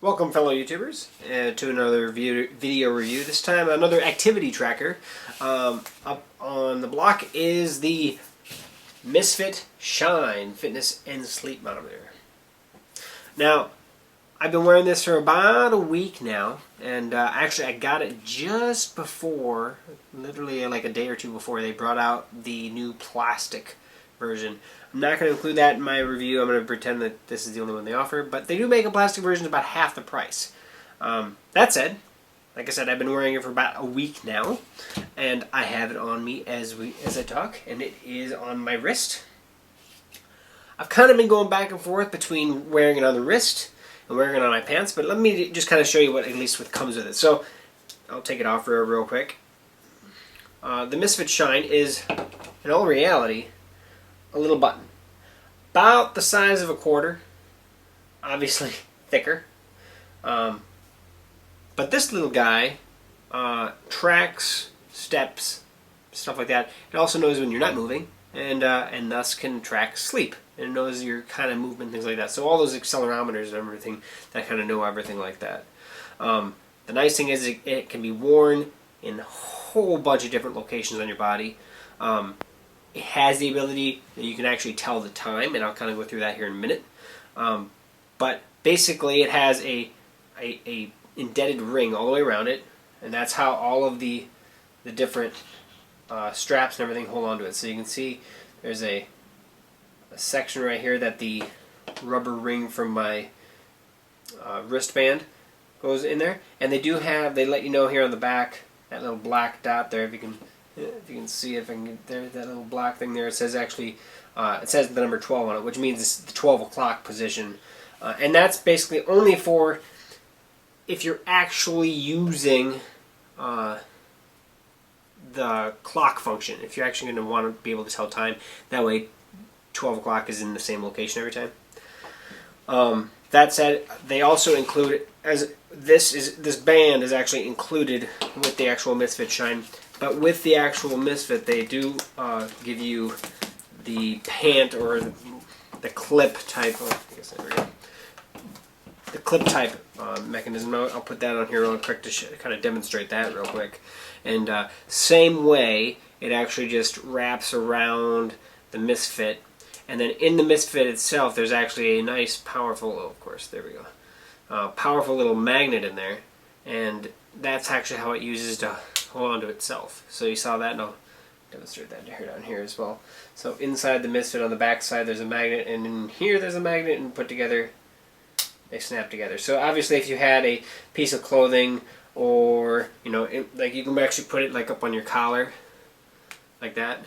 Welcome, fellow YouTubers, to another video review. This time, another activity tracker. Up on the block is the Misfit Shine Fitness and Sleep Monitor. Now, I've been wearing this for about a week now, and actually I got it just before, literally like a day or two before, they brought out the new plastic version. I'm not going to include that in my review. I'm going to pretend that this is the only one they offer, but they do make a plastic version about half the price. That said, like I said, I've been wearing it for about a week now, and I have it on me as I talk, and it is on my wrist. I've kind of been going back and forth between wearing it on the wrist and wearing it on my pants, but let me just kind of show you what comes with it. So I'll take it off real quick. The Misfit Shine is, in all reality, a little button, about the size of a quarter, obviously thicker. But this little guy tracks steps, stuff like that. It also knows when you're not moving, and thus can track sleep. And it knows your kind of movement, things like that. So all those accelerometers and everything, that kind of know everything like that. The nice thing is it can be worn in a whole bunch of different locations on your body. It has the ability that you can actually tell the time, and I'll kind of go through that here in a minute. But basically, it has a indented ring all the way around it, and that's how all of the different straps and everything hold onto it. So you can see there's a section right here that the rubber ring from my wristband goes in there, and they let you know here on the back, that little black dot there, if you can see, if I can get there, that little black thing there, it says actually, it says the number 12 on it, which means it's the 12 o'clock position. And that's basically only for if you're actually using the clock function. If you're actually going to want to be able to tell time, that way 12 o'clock is in the same location every time. That said, they also include, as this band is actually included with the actual Misfit Shine. But with the actual Misfit, they do give you the pant or the clip type. I guess there we go. The clip type mechanism. I'll put that on here real quick to kind of demonstrate that real quick. And same way, it actually just wraps around the Misfit. And then in the Misfit itself, there's actually a nice, powerful. Oh, of course, there we go. Powerful little magnet in there, and that's actually how it uses to hold on to itself. So you saw that, and I'll demonstrate that here down here as well. So inside the Misfit on the back side there's a magnet, and in here there's a magnet, and put together they snap together. So obviously if you had a piece of clothing, or like you can actually put it like up on your collar like that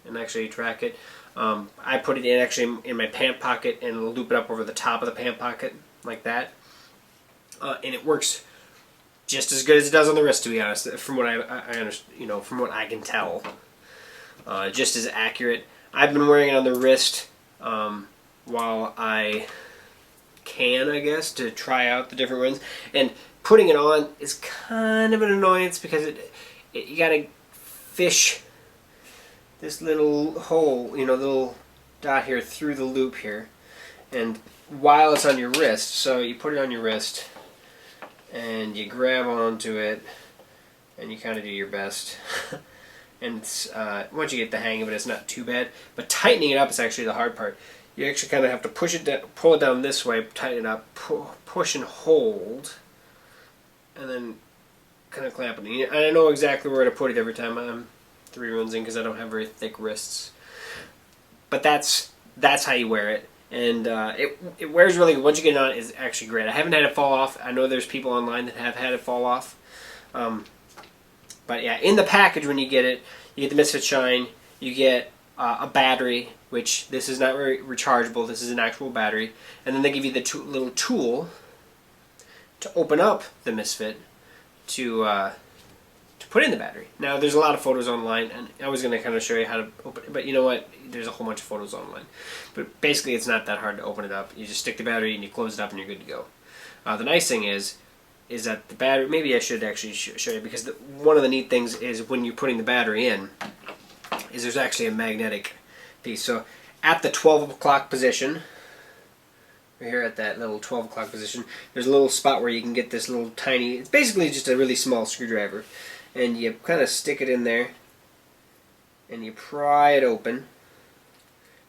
and actually track it. I put it actually in my pant pocket and loop it up over the top of the pant pocket like that, and it works just as good as it does on the wrist, to be honest. From what I understand, from what I can tell, just as accurate. I've been wearing it on the wrist while I can, I guess, to try out the different ones. And putting it on is kind of an annoyance because you gotta fish this little hole, little dot here through the loop here, and while it's on your wrist. So you put it on your wrist, and you grab onto it, and you kind of do your best. And once you get the hang of it, it's not too bad. But tightening it up is actually the hard part. You actually kind of have to push it down, pull it down this way, tighten it up, push and hold, and then kind of clamp it. And I know exactly where to put it every time I'm 3 runs in because I don't have very thick wrists. But that's how you wear it. And it wears really good. Once you get it on, it's actually great. I haven't had it fall off. I know there's people online that have had it fall off. But yeah, in the package when you get the Misfit Shine, you get a battery, which this is not very rechargeable. This is an actual battery. And then they give you the little tool to open up the Misfit to put in the battery. Now, there's a lot of photos online, and I was going to kind of show you how to open it, but you know what? There's a whole bunch of photos online. But basically, it's not that hard to open it up. You just stick the battery, and you close it up, and you're good to go. The nice thing is that the battery, maybe I should actually show you, because one of the neat things is when you're putting the battery in, is there's actually a magnetic piece. So at the 12 o'clock position, right here at that little 12 o'clock position, there's a little spot where you can get this little tiny, it's basically just a really small screwdriver, and you kind of stick it in there and you pry it open.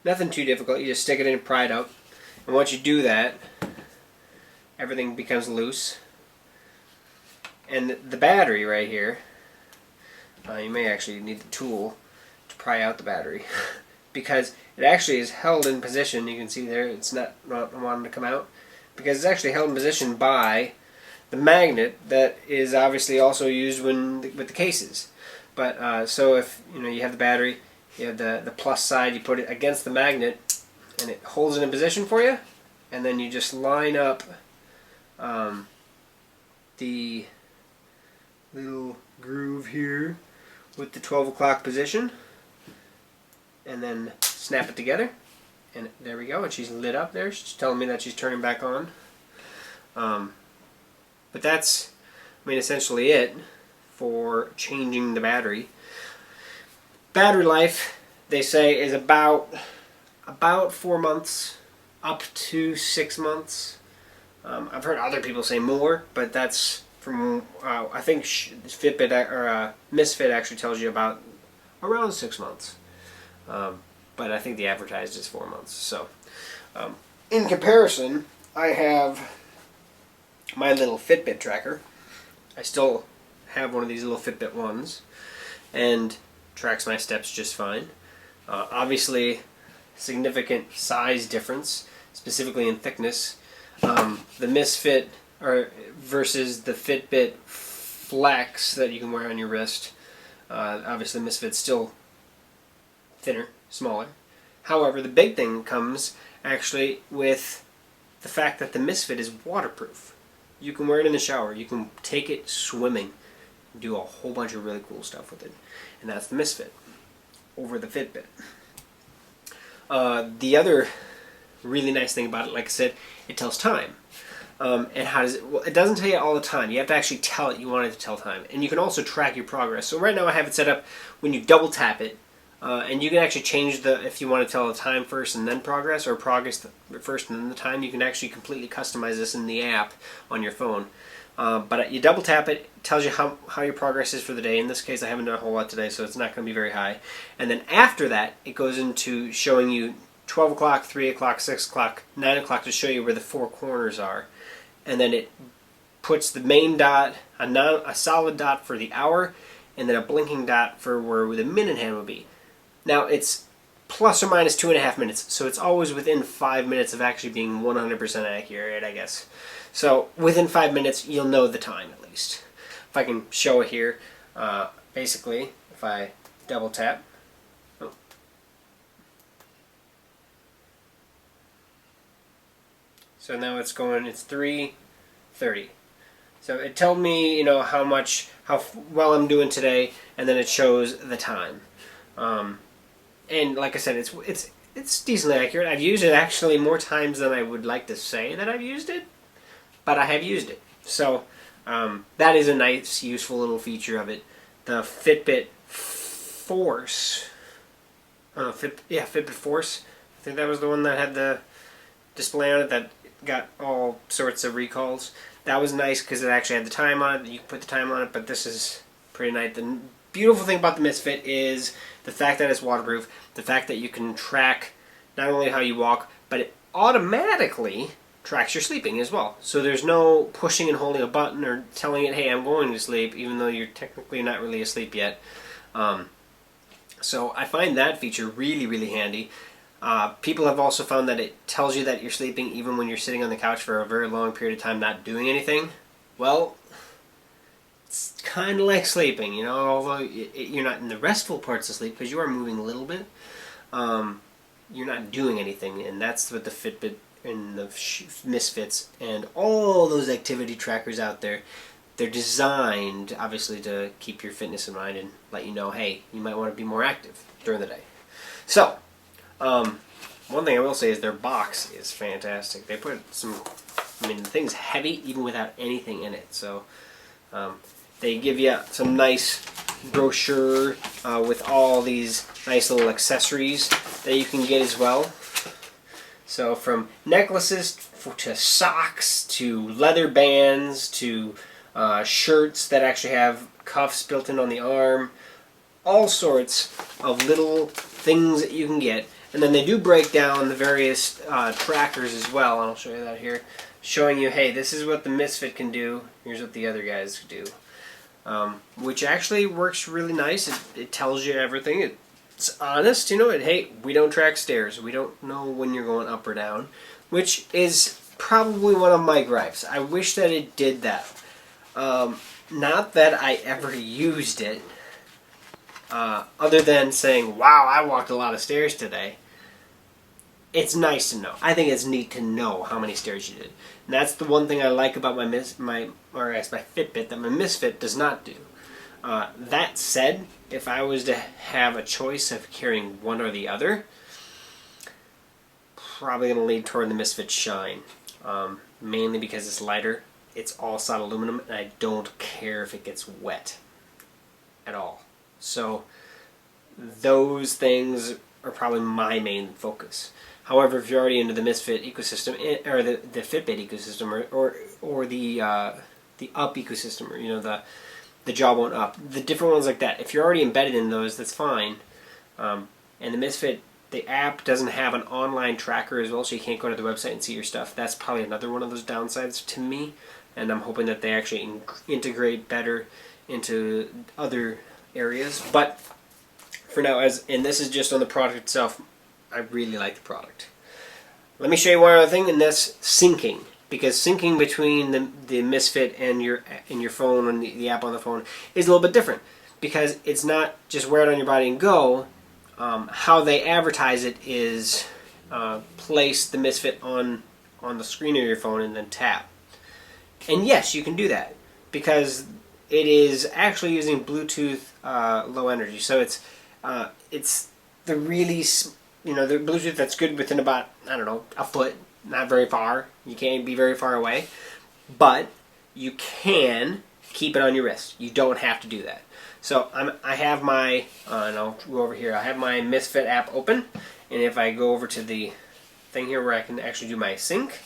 Nothing too difficult, you just stick it in and pry it out, and once you do that, everything becomes loose. And the battery right here, you may actually need the tool to pry out the battery because it actually is held in position. You can see there it's not wanting to come out because it's actually held in position by the magnet that is obviously also used with the cases. But so if you have the battery, you have the plus side, you put it against the magnet and it holds it in position for you, and then you just line up the little groove here with the 12 o'clock position, and then snap it together, and there we go, and she's lit up there. She's telling me that she's turning back on. But that's, essentially it for changing the battery. Battery life, they say, is about 4 months, up to 6 months. I've heard other people say more, but that's from, I think Fitbit or Misfit actually tells you about around 6 months. But I think the advertised is 4 months. So, in comparison, I have my little Fitbit tracker. I still have one of these little Fitbit ones, and tracks my steps just fine. Obviously, significant size difference, specifically in thickness. The Misfit versus the Fitbit Flex that you can wear on your wrist. Obviously, Misfit's still thinner, smaller. However, the big thing comes actually with the fact that the Misfit is waterproof. You can wear it in the shower. You can take it swimming. Do a whole bunch of really cool stuff with it. And that's the Misfit over the Fitbit. The other really nice thing about it, like I said, it tells time. And how does it? Well, it doesn't tell you all the time. You have to actually tell it you want it to tell time. And you can also track your progress. So right now I have it set up when you double tap it, and you can actually change if you want to tell the time first and then progress, or progress first and then the time. You can actually completely customize this in the app on your phone. But you double tap it, tells you how your progress is for the day. In this case, I haven't done a whole lot today, so it's not going to be very high. And then after that, it goes into showing you 12 o'clock, 3 o'clock, 6 o'clock, 9 o'clock to show you where the 4 corners are. And then it puts the main dot, a solid dot for the hour, and then a blinking dot for where the minute hand would be. Now, it's plus or minus 2.5 minutes, so it's always within 5 minutes of actually being 100% accurate, I guess. So within 5 minutes, you'll know the time at least. If I can show it here, basically, if I double tap, so now it's 3:30. So it told me, how well I'm doing today, and then it shows the time. And like I said, it's decently accurate. I've used it actually more times than I would like to say that I've used it, but I have used it. So that is a nice, useful little feature of it. The Fitbit Force, Fitbit Force. I think that was the one that had the display on it that got all sorts of recalls. That was nice because it actually had the time on it. You can put the time on it, but this is pretty nice. The beautiful thing about the Misfit is the fact that it's waterproof, the fact that you can track not only how you walk, but it automatically tracks your sleeping as well. So there's no pushing and holding a button or telling it, hey, I'm going to sleep, even though you're technically not really asleep yet. So I find that feature really, really handy. People have also found that it tells you that you're sleeping even when you're sitting on the couch for a very long period of time not doing anything. Well, it's kind of like sleeping, although you're not in the restful parts of sleep because you are moving a little bit. You're not doing anything, and that's what the Fitbit and the Misfits and all those activity trackers out there, they're designed, obviously, to keep your fitness in mind and let you know, hey, you might want to be more active during the day. So, one thing I will say is their box is fantastic. They put the thing's heavy even without anything in it. So they give you some nice brochure with all these nice little accessories that you can get as well. So from necklaces to socks to leather bands to shirts that actually have cuffs built in on the arm, all sorts of little things that you can get. And then they do break down the various trackers as well, and I'll show you that here, showing you, hey, this is what the Misfit can do, here's what the other guys do. Which actually works really nice. It tells you everything. It's honest, you know. Hey, we don't track stairs. We don't know when you're going up or down, which is probably one of my gripes. I wish that it did that. Not that I ever used it, other than saying, wow, I walked a lot of stairs today. It's nice to know. I think it's neat to know how many stairs you did. And that's the one thing I like about my Fitbit that my Misfit does not do. That said, if I was to have a choice of carrying one or the other, probably going to lean toward the Misfit Shine. Mainly because it's lighter. It's all solid aluminum, and I don't care if it gets wet at all. So those things are probably my main focus. However, if you're already into the Misfit ecosystem, or the Fitbit ecosystem, or the Up ecosystem, or, you know, the Jawbone Up, the different ones like that, if you're already embedded in those, that's fine. And the Misfit, the app doesn't have an online tracker as well, so you can't go to the website and see your stuff. That's probably another one of those downsides to me, and I'm hoping that they actually integrate better into other areas. But for now, and this is just on the product itself, I really like the product. Let me show you one other thing, and that's syncing. Because syncing between the Misfit and your phone and the app on the phone is a little bit different. Because it's not just wear it on your body and go. How they advertise it is place the Misfit on the screen of your phone and then tap. And yes, you can do that. Because it is actually using Bluetooth low energy. So it's the really, you know, the Bluetooth that's good within about, I don't know, a foot, not very far. You can't be very far away, but you can keep it on your wrist. You don't have to do that. So I have my, and I'll go over here, I have my Misfit app open, and if I go over to the thing here where I can actually do my sync,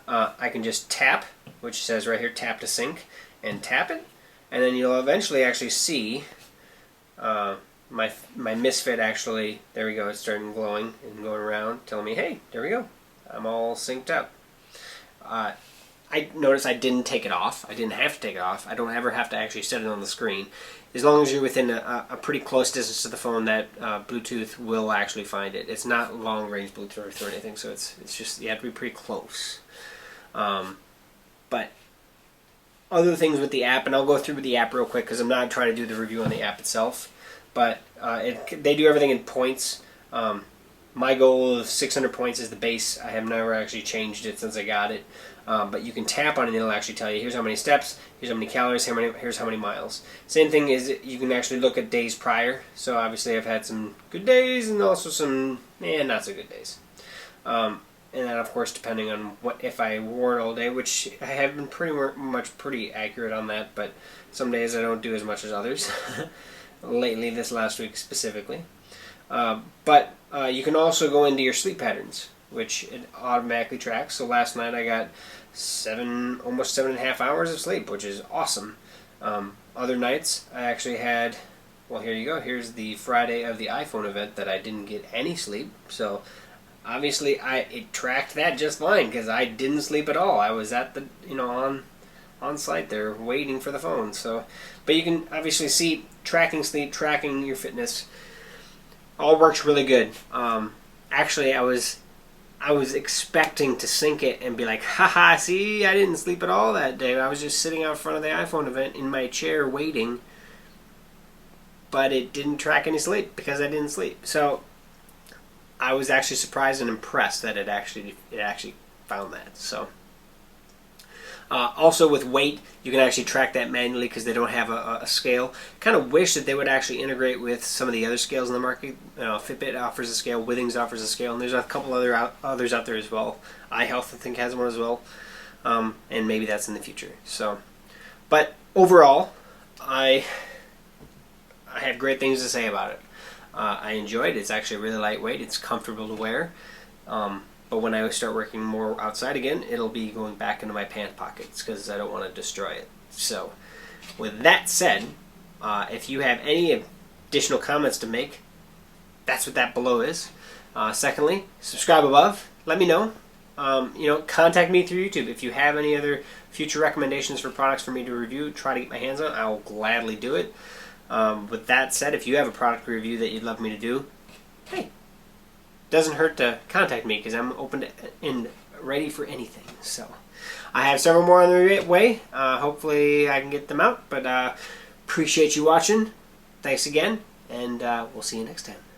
I can just tap, which says right here, tap to sync, and tap it, and then you'll eventually actually see my Misfit actually, there we go, it's starting glowing and going around, telling me, hey, there we go, I'm all synced up. I noticed I didn't take it off. I didn't have to take it off. I don't ever have to actually set it on the screen. As long as you're within a pretty close distance to the phone, that Bluetooth will actually find it. It's not long range Bluetooth or anything, so it's just, you have to be pretty close. But other things with the app, and I'll go through with the app real quick because I'm not trying to do the review on the app itself. But they do everything in points. My goal of 600 points is the base. I have never actually changed it since I got it. But you can tap on it and it'll actually tell you, here's how many steps, here's how many calories, here's how many miles. Same thing is you can actually look at days prior. So obviously I've had some good days and also some not so good days. And then of course depending on if I wore it all day, which I have been pretty accurate on that, but some days I don't do as much as others. Lately, this last week specifically. But you can also go into your sleep patterns, which it automatically tracks. So last night I got almost 7.5 hours of sleep, which is awesome. Other nights I actually had, well, here you go. Here's the Friday of the iPhone event that I didn't get any sleep. So obviously it tracked that just fine because I didn't sleep at all. I was at the, on site there waiting for the phone. So, but you can obviously see tracking sleep, tracking your fitness. All works really good. Actually, I was expecting to sync it and be like, haha, see, I didn't sleep at all that day. I was just sitting out front of the iPhone event in my chair waiting, but it didn't track any sleep because I didn't sleep. So I was actually surprised and impressed that it actually found that. So also with weight, you can actually track that manually because they don't have a scale. Kind of wish that they would actually integrate with some of the other scales in the market. Fitbit offers a scale, Withings offers a scale, and there's a couple others out there as well. iHealth I think has one as well, and maybe that's in the future. So, but overall, I have great things to say about it. I enjoy it. It's actually really lightweight. It's comfortable to wear. But when I start working more outside again, it'll be going back into my pant pockets because I don't want to destroy it. So, with that said, if you have any additional comments to make, that's what that below is. Secondly, subscribe above. Let me know. Contact me through YouTube. If you have any other future recommendations for products for me to review, try to get my hands on, I will gladly do it. With that said, if you have a product review that you'd love me to do, hey, doesn't hurt to contact me because I'm open to and ready for anything. So I have several more on the way. Hopefully I can get them out, but appreciate you watching. Thanks again, and we'll see you next time.